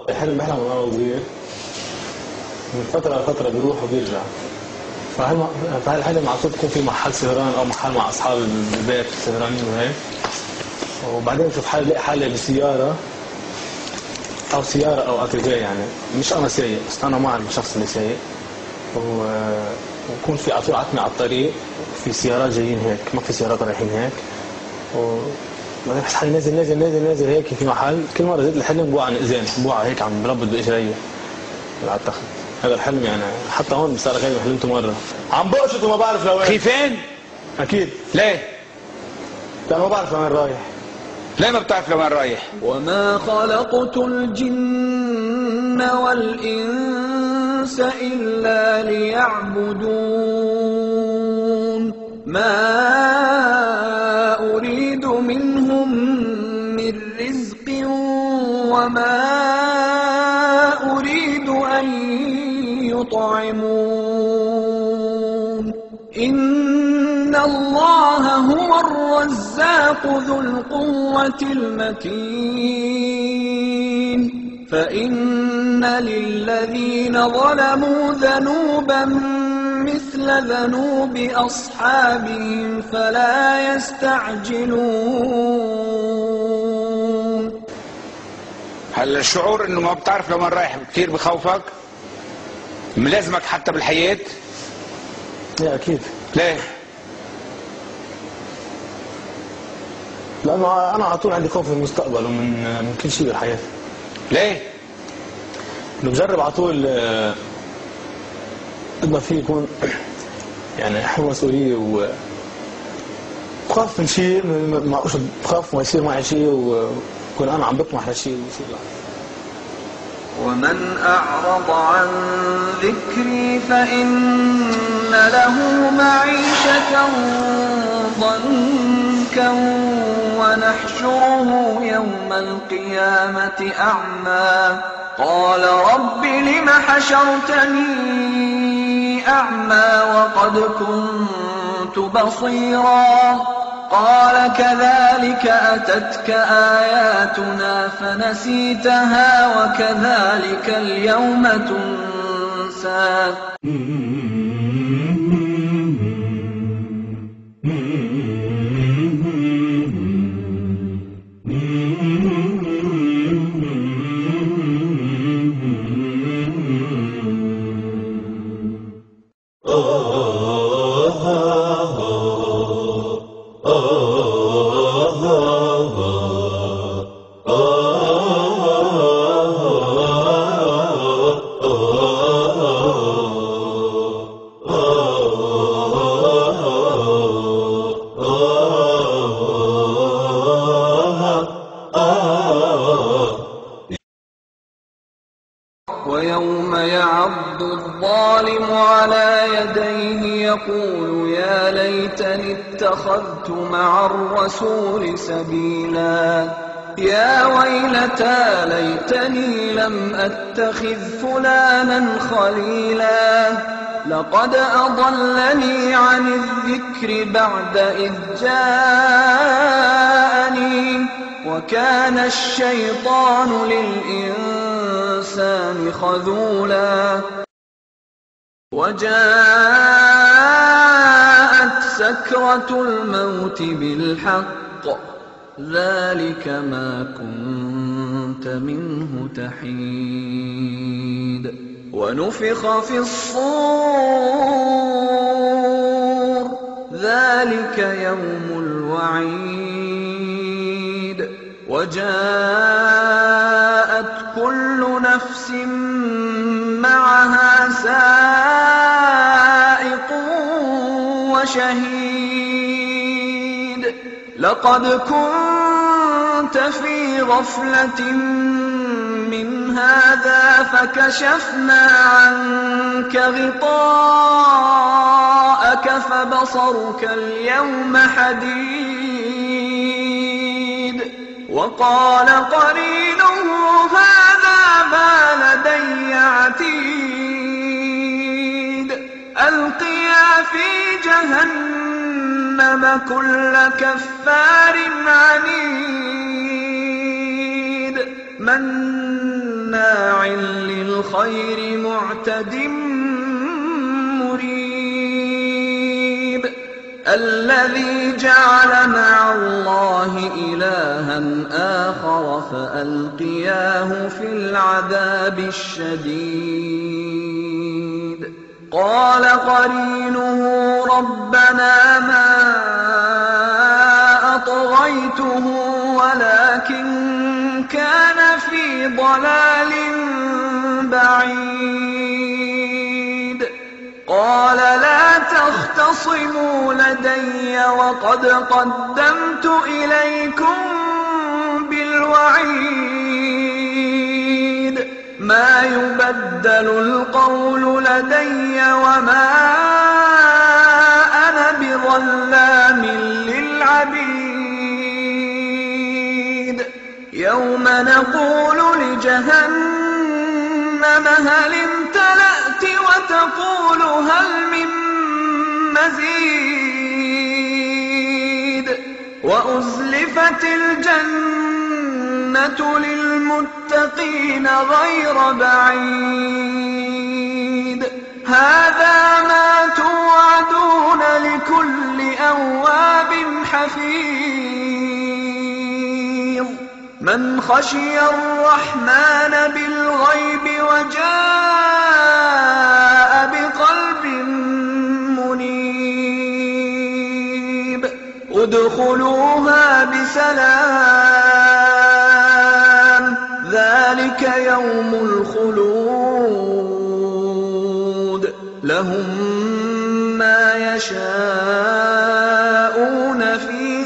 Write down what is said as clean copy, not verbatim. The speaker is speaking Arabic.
الحلم بحلم وانا صغير، من فترة لفترة بيروح وبيرجع. فهالحلم على طول بكون في محل سهران او محل مع اصحاب البيت سهرانين وهيك، وبعدين بشوف حالي بلاقي حالي بسيارة او سيارة او اتيفيه، يعني مش انا سايق بس انا مع الشخص اللي سايق، ويكون في على طول عتمة على الطريق، في سيارات جايين هيك، ما في سيارات رايحين هيك، وبعدين بحس حالي نازل نازل نازل نازل هيك في محل. كل مرة زيت الحلم بوقع نقزين، بوقع هيك عم بربط باجري على التخت. هذا الحلم يعني حتى هون بصار غير حلمته مرة عم بقشط وما بعرف لوين. خيفان؟ اكيد. ليه؟ لأن ما بعرف لوين رايح. ليه ما بتعرف لوين رايح؟ وما خلقت الجن والإنس إلا ليعبدون ما أريد منهم من رزق وما أريد أن يطعمون إن الله هو الرزاق ذو القوة المتين فإن للذين ظلموا ذنوبا مثل ذنوب أصحابهم فلا يستعجلون. هل الشعور انه ما بتعرف لوين رايح كثير بخوفك؟ ملازمك حتى بالحياة؟ لا اكيد. ليه؟ لأنه أنا على طول عندي خوف من المستقبل ومن كل شيء بالحياة. ليه؟ إنه بجرب على طول قد ما في يكون يعني أحمل مسؤولية وبخاف من شيء، بخاف ما يصير معي شيء وكون أنا عم بطمح لشيء ويصير لا. ومن أعرض عن ذكري فإن له معيشة ضنكا ونحشره يوم القيامة أعمى قال رب لم حشرتني أعمى وقد كنت بصيرا قال كذلك أتتك آياتنا فنسيتها وكذلك اليوم تنسى. ويوم يعض الظالم على يديه يقول يا ليتني اتخذت مع الرسول سبيلا يا ويلتى ليتني لم أتخذ فلانا خليلا لقد أضلني عن الذكر بعد إذ جاءني وكان الشيطان للإنسان خذولا وجاءت سكرة الموت بالحق ذلك ما كنت منه تحيد ونفخ في الصور ذلك يوم الوعيد وجاءت كل نفس معها سائق وشهيد لقد كنت في غفلة من هذا فكشفنا عنك غطاءك فبصرك اليوم حديد وقال قرينه هذا ما لدي عتيد ألقيا في جهنم كل كفار عنيد مناع للخير معتد مريب الذي جعل مع الله إلها آخر فألقياه في العذاب الشديد قال قرينه ربنا ما أطغيته ولكن كان في ضلال بعيد قال لا تختصموا لدي وقد قدمت إليكم بالوعيد ما يبدل القول لدي وما أنا بظلام للعبيد يوم نقول لجهنم هل امتلأت وتقول هل من مزيد وأزلفت الجنة للمتقين غير بعيد هذا ما توعدون لكل أواب حفيظ من خشي الرحمن بالغيب وجاء بقلب منيب ادخلوها بسلام ذلك يوم الخلود لهم ما يشاءون فيه